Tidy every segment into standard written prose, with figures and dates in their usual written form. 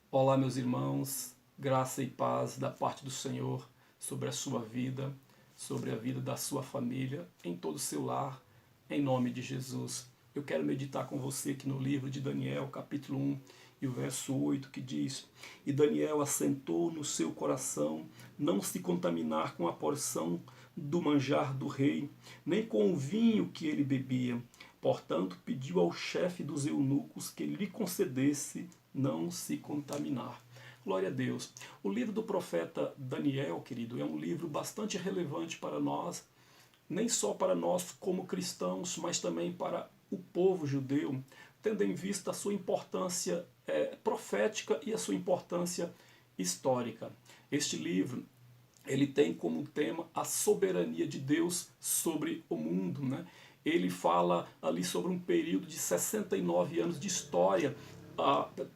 Olá, meus irmãos, graça e paz da parte do Senhor sobre a sua vida, sobre a vida da sua família, em todo o seu lar, em nome de Jesus. Eu quero meditar com você aqui no livro de Daniel, capítulo 1, e o verso 8, que diz: E Daniel assentou no seu coração não se contaminar com a porção do manjar do rei, nem com o vinho que ele bebia. Portanto, pediu ao chefe dos eunucos que lhe concedesse não se contaminar. Glória a Deus. O livro do profeta Daniel, querido, é um livro bastante relevante para nós, nem só para nós como cristãos, mas também para o povo judeu, tendo em vista a sua importância profética e a sua importância histórica. Este livro ele tem como tema a soberania de Deus sobre o mundo, né? Ele fala ali sobre um período de 69 anos de história,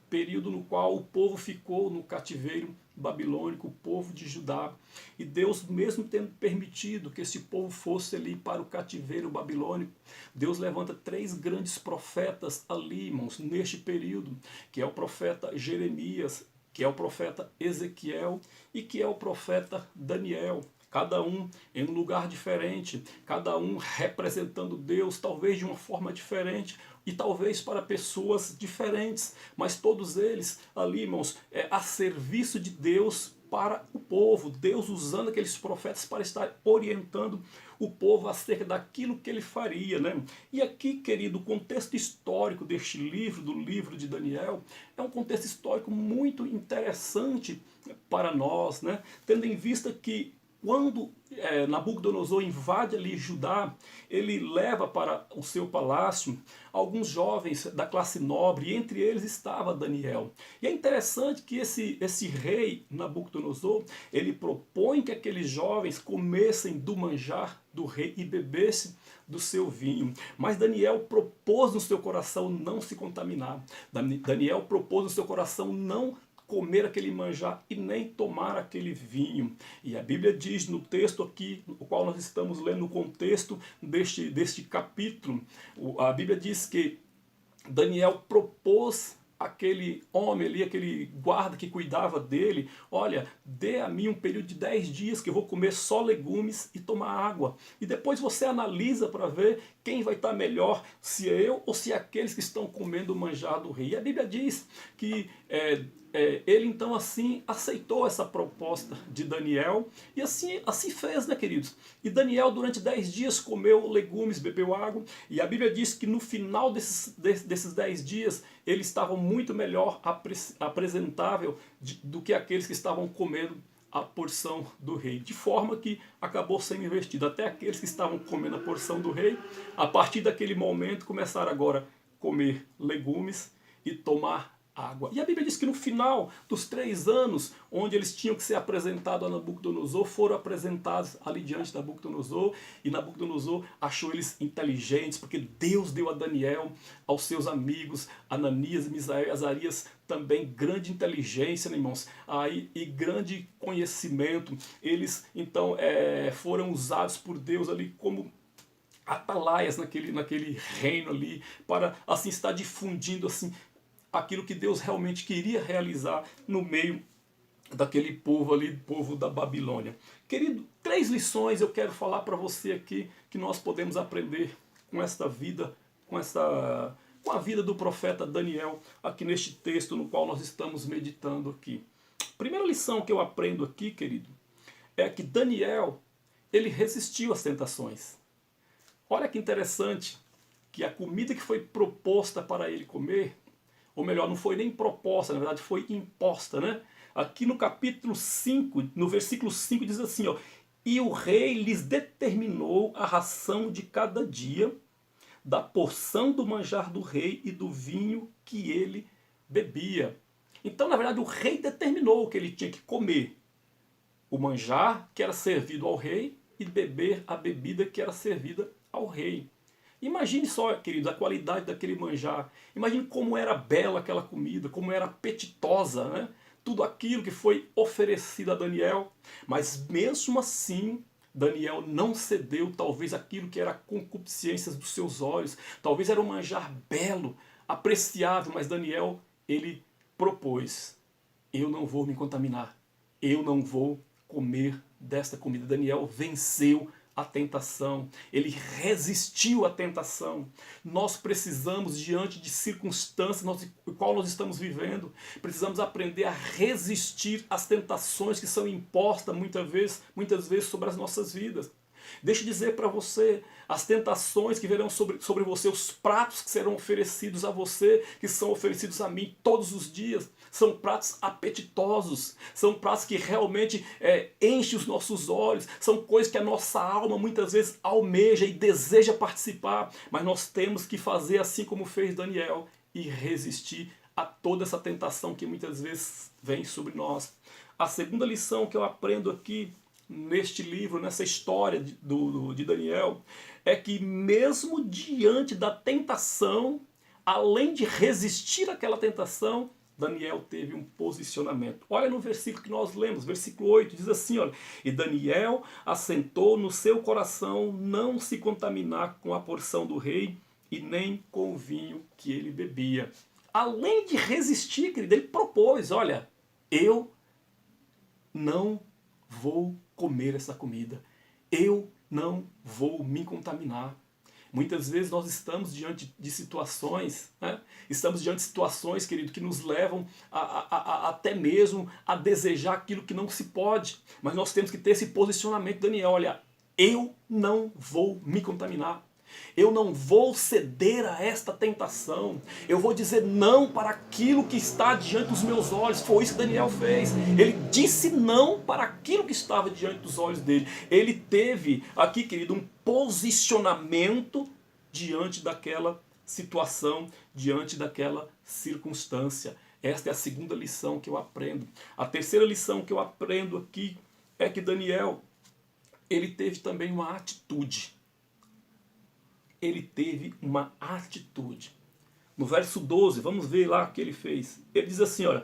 período no qual o povo ficou no cativeiro babilônico, o povo de Judá. E Deus, mesmo tendo permitido que esse povo fosse ali para o cativeiro babilônico, Deus levanta três grandes profetas ali, irmãos, neste período, que é o profeta Jeremias, que é o profeta Ezequiel e que é o profeta Daniel. Cada um em um lugar diferente, cada um representando Deus, talvez de uma forma diferente e talvez para pessoas diferentes, mas todos eles ali, irmãos, a serviço de Deus para o povo, Deus usando aqueles profetas para estar orientando o povo acerca daquilo que ele faria, né? E aqui, querido, o contexto histórico deste livro, do livro de Daniel, é um contexto histórico muito interessante para nós, né? Tendo em vista que quando Nabucodonosor invade ali Judá, ele leva para o seu palácio alguns jovens da classe nobre, e entre eles estava Daniel. E é interessante que esse rei Nabucodonosor, ele propõe que aqueles jovens comessem do manjar do rei e bebessem do seu vinho. Mas Daniel propôs no seu coração não se contaminar. Daniel propôs no seu coração não comer aquele manjar e nem tomar aquele vinho. E a Bíblia diz no texto aqui, o qual nós estamos lendo no contexto deste capítulo, a Bíblia diz que Daniel propôs aquele homem ali, aquele guarda que cuidava dele: olha, dê a mim um período de 10 dias que eu vou comer só legumes e tomar água. E depois você analisa para ver quem vai estar melhor, se eu ou se aqueles que estão comendo o manjar do rei. E a Bíblia diz que ele então assim aceitou essa proposta de Daniel e assim fez, né, queridos? E Daniel durante 10 dias comeu legumes, bebeu água, e a Bíblia diz que no final desses 10 dias ele estava muito melhor apresentável do que aqueles que estavam comendo a porção do rei, de forma que acabou sendo investido. Até aqueles que estavam comendo a porção do rei, a partir daquele momento começaram agora a comer legumes e tomar água. E a Bíblia diz que no final dos 3 anos, onde eles tinham que ser apresentados a Nabucodonosor, foram apresentados ali diante de Nabucodonosor, e Nabucodonosor achou eles inteligentes, porque Deus deu a Daniel, aos seus amigos, Ananias, Misael e Azarias, também grande inteligência, né, irmãos, e grande conhecimento. Eles então foram usados por Deus ali como atalaias naquele reino ali, para assim estar difundindo assim aquilo que Deus realmente queria realizar no meio daquele povo ali, povo da Babilônia. Querido, 3 lições eu quero falar para você aqui que nós podemos aprender com esta vida, com a vida do profeta Daniel, aqui neste texto no qual nós estamos meditando aqui. Primeira lição que eu aprendo aqui, querido, é que Daniel, ele resistiu às tentações. Olha que interessante que a comida que foi proposta para ele comer, ou melhor, não foi nem proposta, na verdade foi imposta, né? Aqui no capítulo 5, no versículo 5 diz assim, ó: E o rei lhes determinou a ração de cada dia, da porção do manjar do rei e do vinho que ele bebia. Então, na verdade, o rei determinou que ele tinha que comer o manjar que era servido ao rei e beber a bebida que era servida ao rei. Imagine só, queridos, a qualidade daquele manjar. Imagine como era bela aquela comida, como era apetitosa, né? Tudo aquilo que foi oferecido a Daniel. Mas mesmo assim, Daniel não cedeu, talvez aquilo que era concupiscências dos seus olhos. Talvez era um manjar belo, apreciável, mas Daniel, ele propôs. eu não vou me contaminar, eu não vou comer desta comida. Daniel venceu a tentação, ele resistiu à tentação. Nós precisamos, diante de circunstâncias no qual nós estamos vivendo, precisamos aprender a resistir às tentações que são impostas muitas vezes sobre as nossas vidas. Deixa eu dizer para você, as tentações que virão sobre você, os pratos que serão oferecidos a você, que são oferecidos a mim todos os dias, são pratos apetitosos, são pratos que realmente enchem os nossos olhos, são coisas que a nossa alma muitas vezes almeja e deseja participar, mas nós temos que fazer assim como fez Daniel e resistir a toda essa tentação que muitas vezes vem sobre nós. A segunda lição que eu aprendo aqui neste livro, nessa história de Daniel, é que mesmo diante da tentação, além de resistir àquela tentação, Daniel teve um posicionamento. Olha no versículo que nós lemos, versículo 8, diz assim, olha, e Daniel assentou no seu coração não se contaminar com a porção do rei e nem com o vinho que ele bebia. Além de resistir, querido, ele propôs, olha, eu não vou comer essa comida. Eu não vou me contaminar. Muitas vezes nós estamos diante de situações, né? Estamos diante de situações, querido, que nos levam até mesmo a desejar aquilo que não se pode. Mas nós temos que ter esse posicionamento, Daniel, olha, eu não vou me contaminar. Eu não vou ceder a esta tentação. Eu vou dizer não para aquilo que está diante dos meus olhos. Foi isso que Daniel fez. Ele disse não para aquilo que estava diante dos olhos dele. Ele teve aqui, querido, um posicionamento diante daquela situação, diante daquela circunstância. Esta é a segunda lição que eu aprendo. A terceira lição que eu aprendo aqui é que Daniel, ele teve também uma atitude. Ele teve uma atitude. No verso 12, vamos ver lá o que ele fez. Ele diz assim, olha,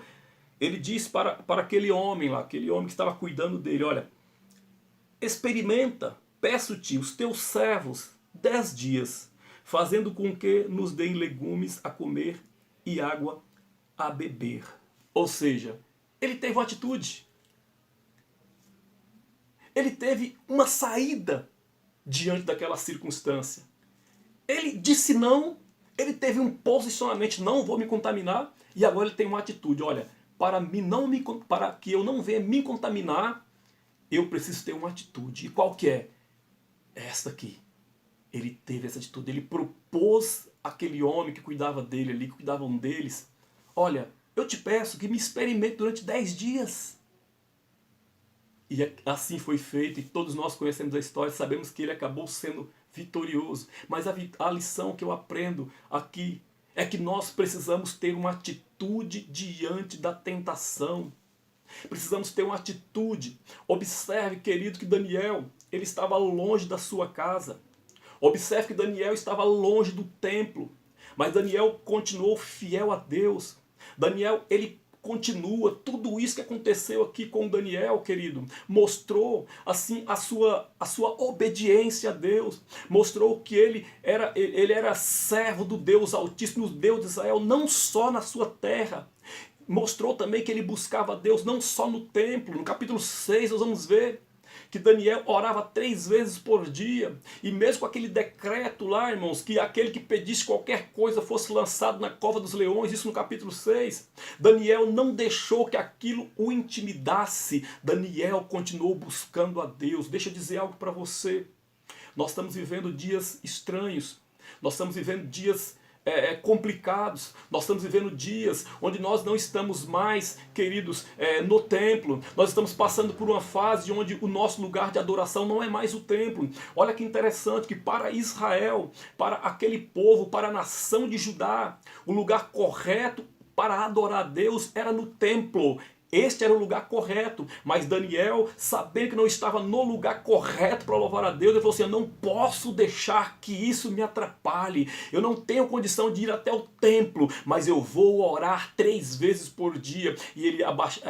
ele disse para aquele homem lá, aquele homem que estava cuidando dele, olha, experimenta, peço-te, os teus servos 10 dias, fazendo com que nos deem legumes a comer e água a beber. Ou seja, ele teve uma atitude. Ele teve uma saída diante daquela circunstância. Ele disse não, ele teve um posicionamento, não vou me contaminar, e agora ele tem uma atitude, olha, para que eu não venha me contaminar, eu preciso ter uma atitude. E qual que é? Esta aqui. Ele teve essa atitude, ele propôs àquele homem que cuidava dele ali, que cuidavam deles, olha, eu te peço que me experimente durante 10 dias. E assim foi feito, e todos nós conhecemos a história, sabemos que ele acabou sendo vitorioso. Mas a lição que eu aprendo aqui é que nós precisamos ter uma atitude diante da tentação. Precisamos ter uma atitude. Observe, querido, que Daniel, ele estava longe da sua casa. Observe que Daniel estava longe do templo. Mas Daniel continuou fiel a Deus. Daniel, ele continua, tudo isso que aconteceu aqui com Daniel, querido, mostrou assim a sua obediência a Deus, mostrou que ele era servo do Deus Altíssimo, do Deus de Israel, não só na sua terra, mostrou também que ele buscava a Deus não só no templo. No capítulo 6 nós vamos ver que Daniel orava 3 vezes por dia, e mesmo com aquele decreto lá, irmãos, que aquele que pedisse qualquer coisa fosse lançado na cova dos leões, isso no capítulo 6, Daniel não deixou que aquilo o intimidasse. Daniel continuou buscando a Deus. Deixa eu dizer algo para você, nós estamos vivendo dias estranhos, nós estamos vivendo dias complicados, nós estamos vivendo dias onde nós não estamos mais, queridos, no templo. Nós estamos passando por uma fase onde o nosso lugar de adoração não é mais o templo. Olha que interessante que para Israel, para aquele povo, para a nação de Judá, o lugar correto para adorar a Deus era no templo. Este era o lugar correto, mas Daniel, sabendo que não estava no lugar correto para louvar a Deus, ele falou assim, eu não posso deixar que isso me atrapalhe, eu não tenho condição de ir até o templo, mas eu vou orar 3 vezes por dia. E ele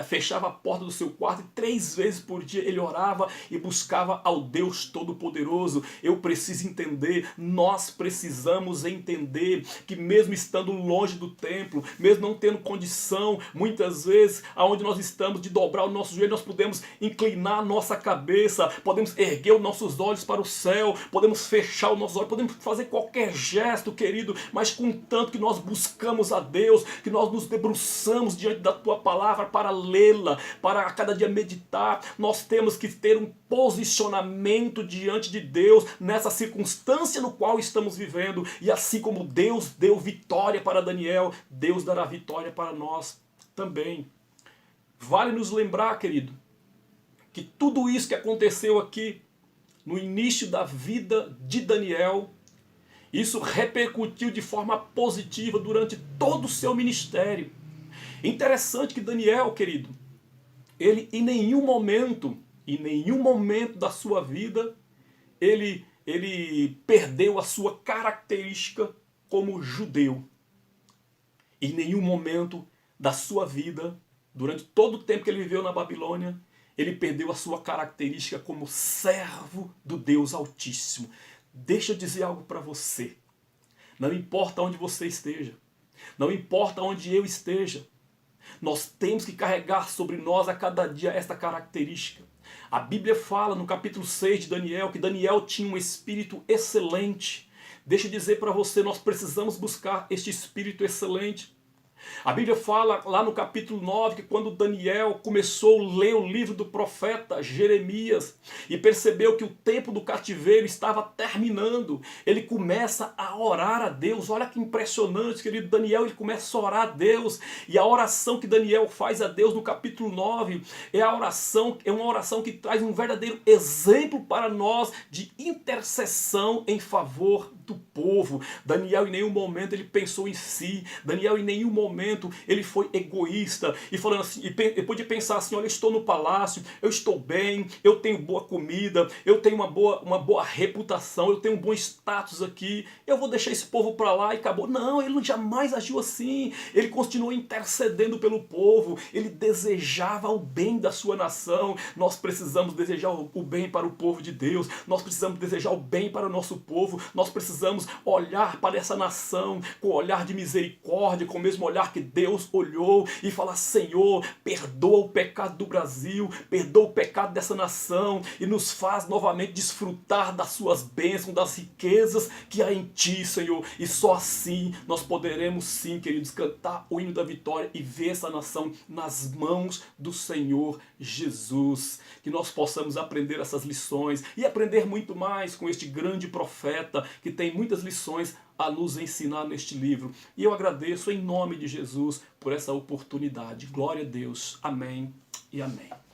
fechava a porta do seu quarto e 3 vezes por dia ele orava e buscava ao Deus Todo-Poderoso. Eu preciso entender, nós precisamos entender que mesmo estando longe do templo, mesmo não tendo condição, muitas vezes, aonde nós estamos, de dobrar o nosso joelho, nós podemos inclinar a nossa cabeça, podemos erguer os nossos olhos para o céu, podemos fechar os nossos olhos, podemos fazer qualquer gesto, querido, mas contanto que nós buscamos a Deus, que nós nos debruçamos diante da Tua palavra para lê-la, para a cada dia meditar, nós temos que ter um posicionamento diante de Deus nessa circunstância no qual estamos vivendo, e assim como Deus deu vitória para Daniel, Deus dará vitória para nós também. Vale nos lembrar, querido, que tudo isso que aconteceu aqui no início da vida de Daniel, isso repercutiu de forma positiva durante todo o seu ministério. Interessante que Daniel, querido, ele em nenhum momento da sua vida, ele perdeu a sua característica como judeu. Em nenhum momento da sua vida, durante todo o tempo que ele viveu na Babilônia, ele perdeu a sua característica como servo do Deus Altíssimo. Deixa eu dizer algo para você. Não importa onde você esteja, não importa onde eu esteja, nós temos que carregar sobre nós a cada dia esta característica. A Bíblia fala no capítulo 6 de Daniel que Daniel tinha um espírito excelente. Deixa eu dizer para você, nós precisamos buscar este espírito excelente. A Bíblia fala lá no capítulo 9 que quando Daniel começou a ler o livro do profeta Jeremias e percebeu que o tempo do cativeiro estava terminando, ele começa a orar a Deus. Olha que impressionante, querido. Daniel, ele começa a orar a Deus, e a oração que Daniel faz a Deus no capítulo 9 é uma oração que traz um verdadeiro exemplo para nós de intercessão em favor do povo. Daniel em nenhum momento ele pensou em si. Daniel em nenhum momento ele foi egoísta e falando assim, e podia pensar assim: olha, eu estou no palácio, eu estou bem, eu tenho boa comida, eu tenho uma boa reputação, eu tenho um bom status aqui, eu vou deixar esse povo para lá e acabou. Não, ele jamais agiu assim. Ele continuou intercedendo pelo povo, ele desejava o bem da sua nação. Nós precisamos desejar o bem para o povo de Deus, nós precisamos desejar o bem para o nosso povo, nós precisamos olhar para essa nação com olhar de misericórdia, com o mesmo olhar que Deus olhou, e falar: Senhor, perdoa o pecado do Brasil, perdoa o pecado dessa nação e nos faz novamente desfrutar das suas bênçãos, das riquezas que há em Ti, Senhor. E só assim nós poderemos sim, queridos, cantar o hino da vitória e ver essa nação nas mãos do Senhor Jesus. Que nós possamos aprender essas lições e aprender muito mais com este grande profeta que tem muitas lições a nos ensinar neste livro. E eu agradeço em nome de Jesus por essa oportunidade. Glória a Deus. Amém e amém.